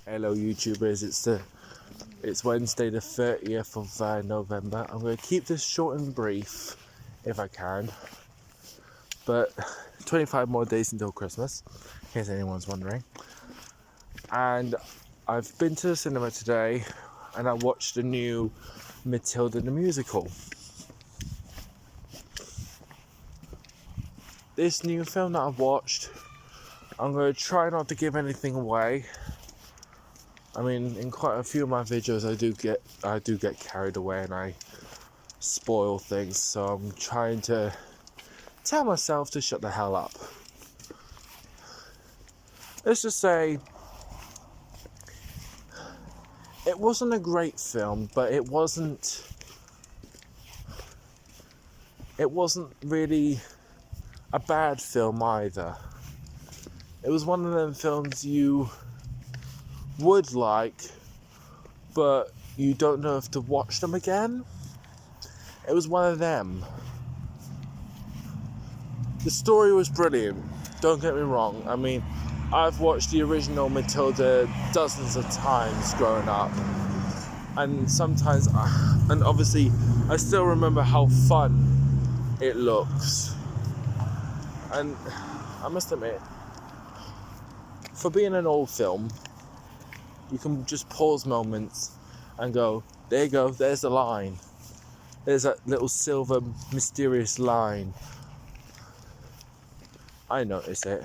Hello YouTubers, it's Wednesday the 30th of November. I'm going to keep this short and brief if I can, but 25 more days until Christmas, in case anyone's wondering. And I've been to the cinema today and I watched the new Matilda the musical. This new film that I've watched, I'm going to try not to give anything away. I mean, in quite a few of my videos, I do get carried away and I spoil things. So I'm trying to tell myself to shut the hell up. Let's just say it wasn't a great film, but it wasn't really a bad film either. It was one of them films you would like, but you don't know if to watch them again. It was one of them. The story was brilliant, don't get me wrong. I mean, I've watched the original Matilda dozens of times growing up, and sometimes, and obviously I still remember how fun it looks. And I must admit, for being an old film, you can just pause moments and go, there you go, there's the line. There's that little silver mysterious line. I notice it.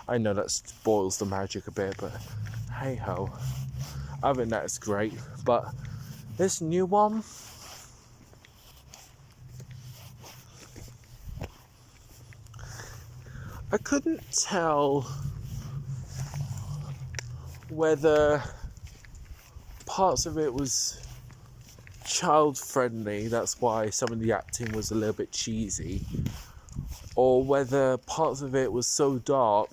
I know that spoils the magic a bit, but hey ho. I think that's great. But this new one, I couldn't tell whether parts of it was child friendly, that's why some of the acting was a little bit cheesy, or whether parts of it was so dark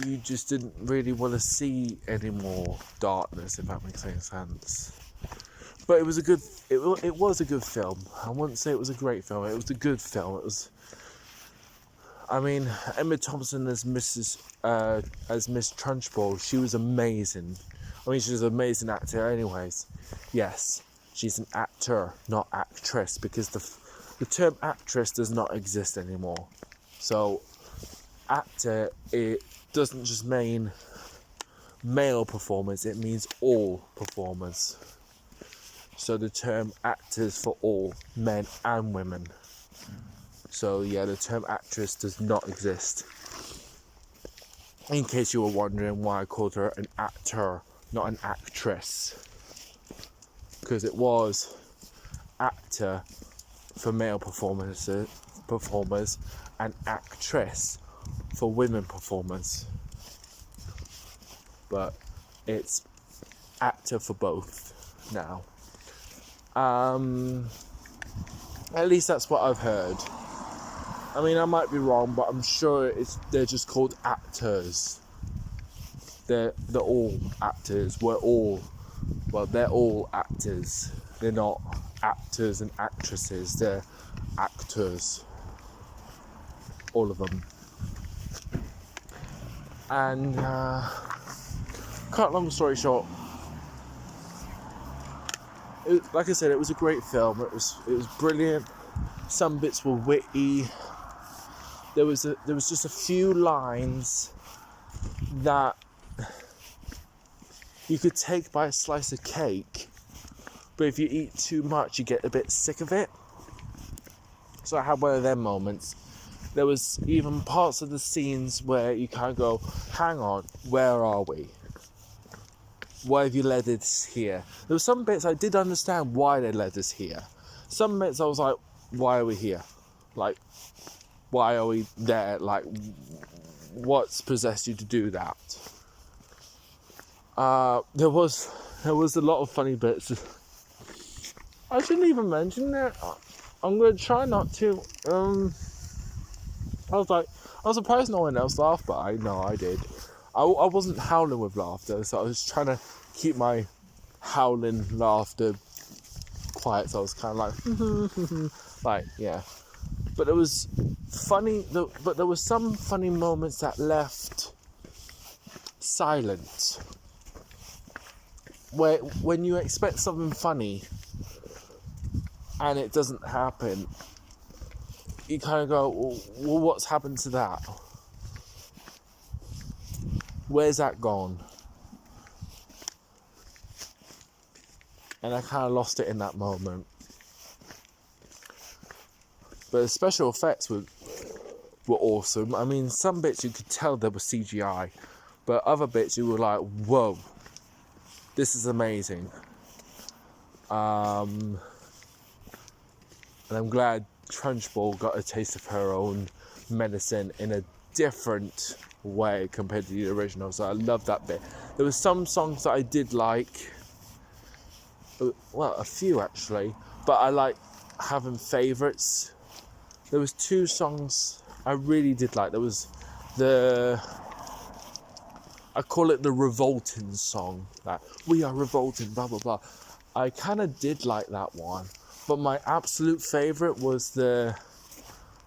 you just didn't really want to see any more darkness, if that makes any sense. But it was a good film. I wouldn't say it was a great film, it was a good film. I mean, Emma Thompson as Miss Trunchbull, she was amazing. I mean, she's an amazing actor anyways. Yes, she's an actor, not actress, because the term actress does not exist anymore. So, actor, it doesn't just mean male performers, it means all performers. So the term actors for all, men and women. So yeah, the term actress does not exist. In case you were wondering why I called her an actor, not an actress. Because it was actor for male performers and actress for women performers. But it's actor for both now. At least that's what I've heard. I mean, I might be wrong, but I'm sure they're just called actors. They're all actors. They're all actors. They're not actors and actresses. They're actors. All of them. And cut long story short, like I said, it was a great film. It was brilliant. Some bits were witty. There was just a few lines that you could take by a slice of cake, but if you eat too much, you get a bit sick of it. So I had one of them moments. There was even parts of the scenes where you kind of go, hang on, where are we? Why have you led us here? There were some bits I did understand why they led us here. Some bits I was like, why are we here? Like, why are we there? Like, what's possessed you to do that? There was a lot of funny bits. I shouldn't even mention that. I'm going to try not to. I was surprised no one else laughed, but I know I did. I wasn't howling with laughter, so I was trying to keep my howling laughter quiet, so I was kind of like, like, yeah. But it was funny, but there was some funny moments that left silent. Where when you expect something funny and it doesn't happen, you kind of go, well, what's happened to that? Where's that gone? And I kind of lost it in that moment. But the special effects were awesome. I mean, some bits you could tell there was CGI, but other bits you were like, whoa, this is amazing. And I'm glad Trunchbull got a taste of her own medicine in a different way compared to the original. So I love that bit. There were some songs that I did like. Well, a few actually. But I like having favourites. There was 2 songs I really did like. There was I call it the revolting song. That we are revolting, blah, blah, blah. I kind of did like that one. But my absolute favourite was the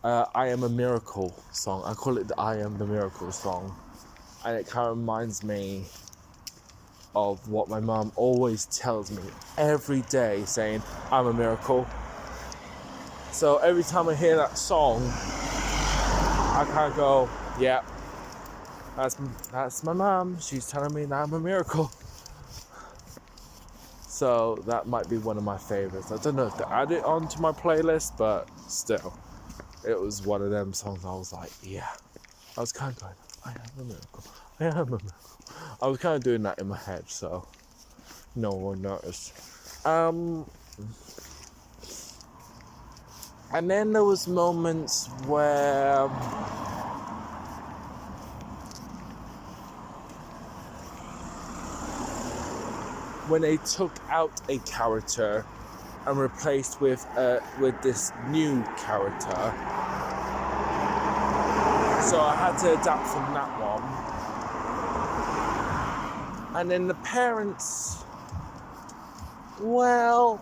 I Am a Miracle song. I call it the I Am the Miracle song. And it kind of reminds me of what my mum always tells me every day, saying, I'm a miracle. So every time I hear that song, I kind of go, yeah, that's my mum. She's telling me that I'm a miracle. So that might be one of my favourites. I don't know if to add it onto my playlist, but still, it was one of them songs I was like, yeah. I was kind of going, I am a miracle. I am a miracle. I was kind of doing that in my head, so no one noticed. And then there was moments where when they took out a character and replaced with this new character. So I had to adapt from that one. And then the parents, well,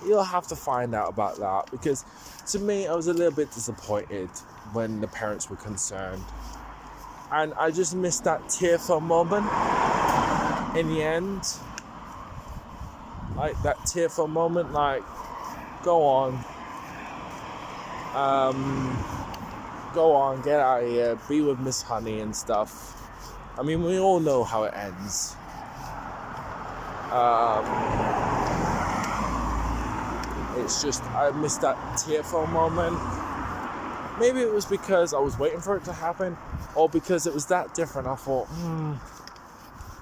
you'll have to find out about that, because to me, I was a little bit disappointed when the parents were concerned. And I just missed that tearful moment in the end. Like that tearful moment, like, go on, get out of here, be with Miss Honey and stuff. I mean, we all know how it ends. It's just, I missed that tearful moment. Maybe it was because I was waiting for it to happen, or because it was that different. I thought,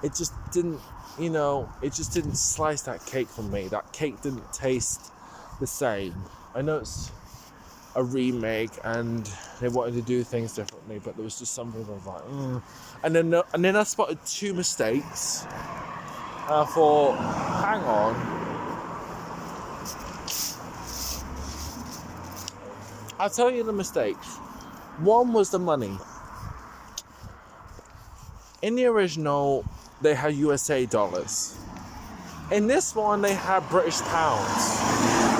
it just didn't, it just didn't slice that cake for me. That cake didn't taste the same. I know it's a remake and they wanted to do things differently, but there was just something I was like, And then I spotted 2 mistakes. And I thought, hang on. I'll tell you the mistakes. One was the money. In the original, they had USA dollars. In this one, they had British pounds.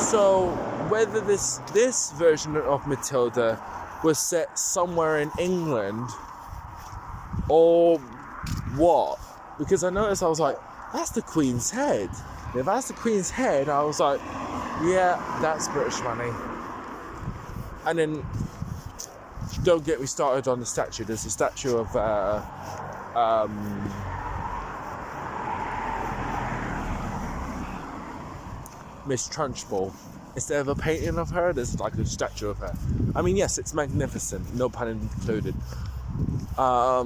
So whether this version of Matilda was set somewhere in England or what, because I noticed, I was like, that's the Queen's head. If that's the Queen's head, I was like, yeah, that's British money. And then, don't get me started on the statue. There's a statue of Miss Trunchbull. Instead of a painting of her, there's like a statue of her. I mean, yes, it's magnificent, no pun included. But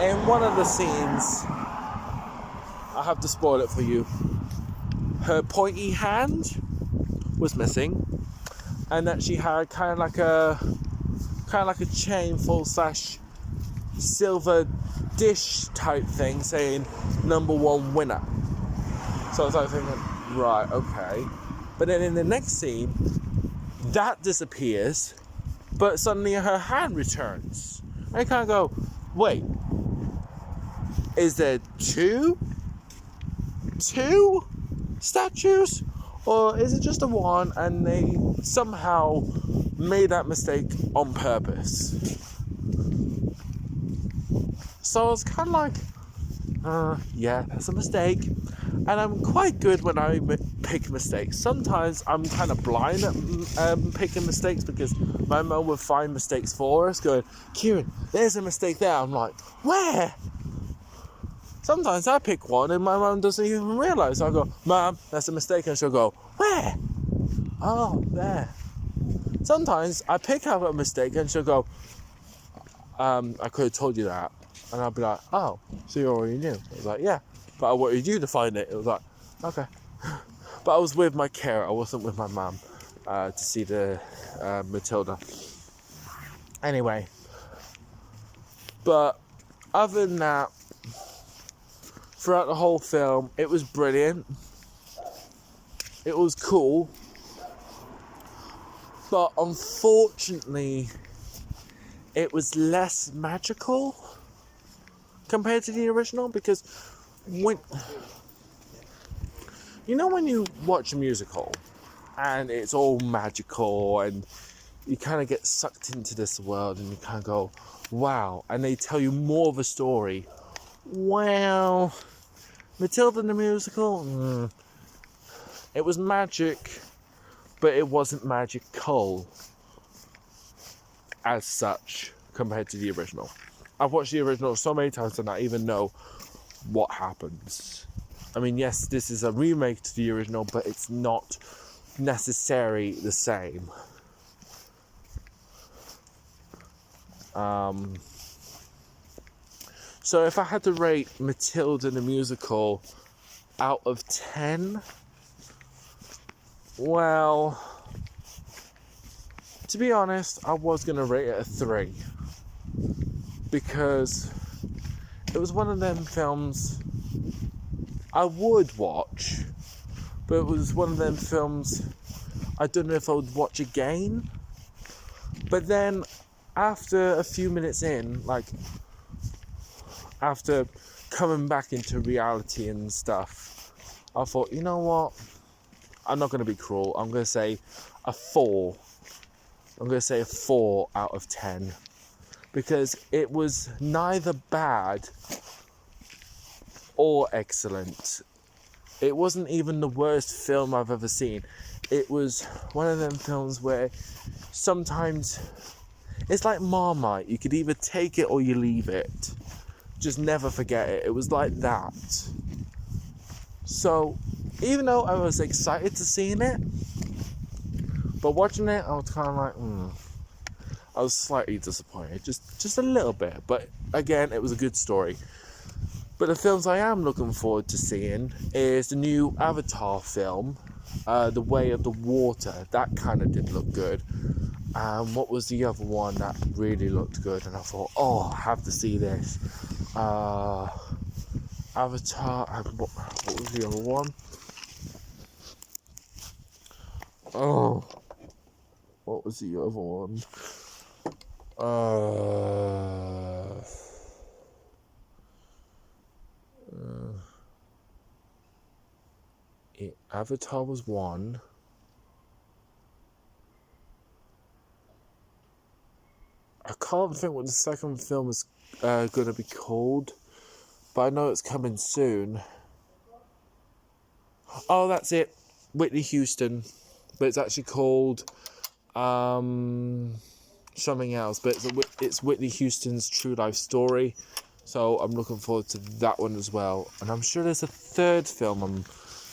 in one of the scenes, I have to spoil it for you, her pointy hand was missing, and that she had kind of like a chain full / silver dish type thing saying #1 winner. So I was like thinking, right, okay. But then in the next scene, that disappears, but suddenly her hand returns. I kind of go, wait, is there two statues? Or is it just the one and they somehow made that mistake on purpose. So I was kind of like, yeah, that's a mistake. And I'm quite good when I pick mistakes. Sometimes I'm kind of blind at picking mistakes because my mum would find mistakes for us, going, Kieran, there's a mistake there. I'm like, where? Sometimes I pick one and my mum doesn't even realise. I go, Mum, that's a mistake. And she'll go, where? Oh, there. Sometimes I pick up a mistake and she'll go, I could have told you that. And I'll be like, oh, so you already knew? I was like, yeah, but I wanted you to find it. It was like, okay. But I was with my carer, I wasn't with my mum to see the Matilda. Anyway, but other than that, throughout the whole film, it was brilliant. It was cool. But unfortunately, it was less magical compared to the original, because when you watch a musical and it's all magical and you kind of get sucked into this world and you kind of go, wow, and they tell you more of a story. Well, Matilda the musical, it was magic, but it wasn't magical as such compared to the original. I've watched the original so many times and I even know what happens. I mean, yes, this is a remake to the original, but it's not necessarily the same. So if I had to rate Matilda the musical out of 10, well, to be honest, I was going to rate it a 3. Because it was one of them films I would watch, but it was one of them films I don't know if I would watch again. But then after a few minutes in, like after coming back into reality and stuff, I thought, you know what, I'm not going to be cruel, I'm going to say a 4. I'm going to say a 4 out of 10. Because it was neither bad or excellent. It wasn't even the worst film I've ever seen. It was one of them films where sometimes it's like Marmite. You could either take it or you leave it. Just never forget it. It was like that. So, even though I was excited to see it, but watching it, I was kind of like, I was slightly disappointed, just a little bit, but again, it was a good story. But the films I am looking forward to seeing is the new Avatar film, The Way of the Water. That kind of did look good. What was the other one that really looked good? And I thought, oh, I have to see this. Avatar, what was the other one? Oh, what was the other one? Avatar was one. I can't think what the second film is going to be called, but I know it's coming soon. Oh, that's it. Whitney Houston. But it's actually called something else. But it's Whitney Houston's true life story. So I'm looking forward to that one as well. And I'm sure there's a third film I'm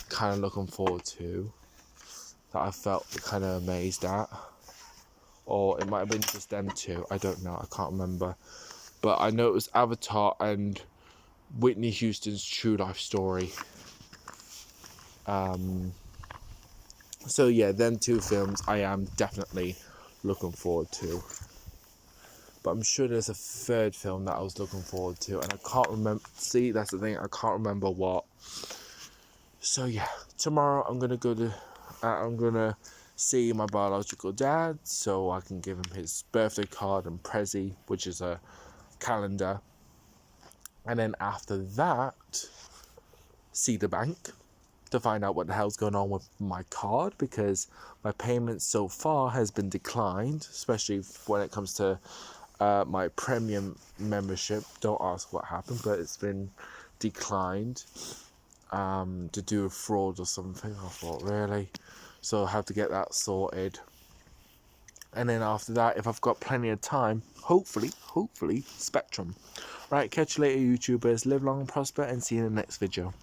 kind of looking forward to that I felt kind of amazed at. Or it might have been just them two. I don't know. I can't remember. But I know it was Avatar and Whitney Houston's true life story. So yeah, them two films I am definitely looking forward to. But I'm sure there's a third film that I was looking forward to, and I can't remember. See, that's the thing. I can't remember what. So yeah, tomorrow I'm gonna see my biological dad, so I can give him his birthday card and prezi, which is a calendar. And then after that, see the bank. to find out what the hell's going on with my card, because my payment so far has been declined, especially when it comes to my premium membership. Don't ask what happened, but it's been declined to do a fraud or something. I thought, really? So I have to get that sorted. And then after that, if I've got plenty of time, hopefully, Spectrum. Right, catch you later, YouTubers. Live long and prosper, and see you in the next video.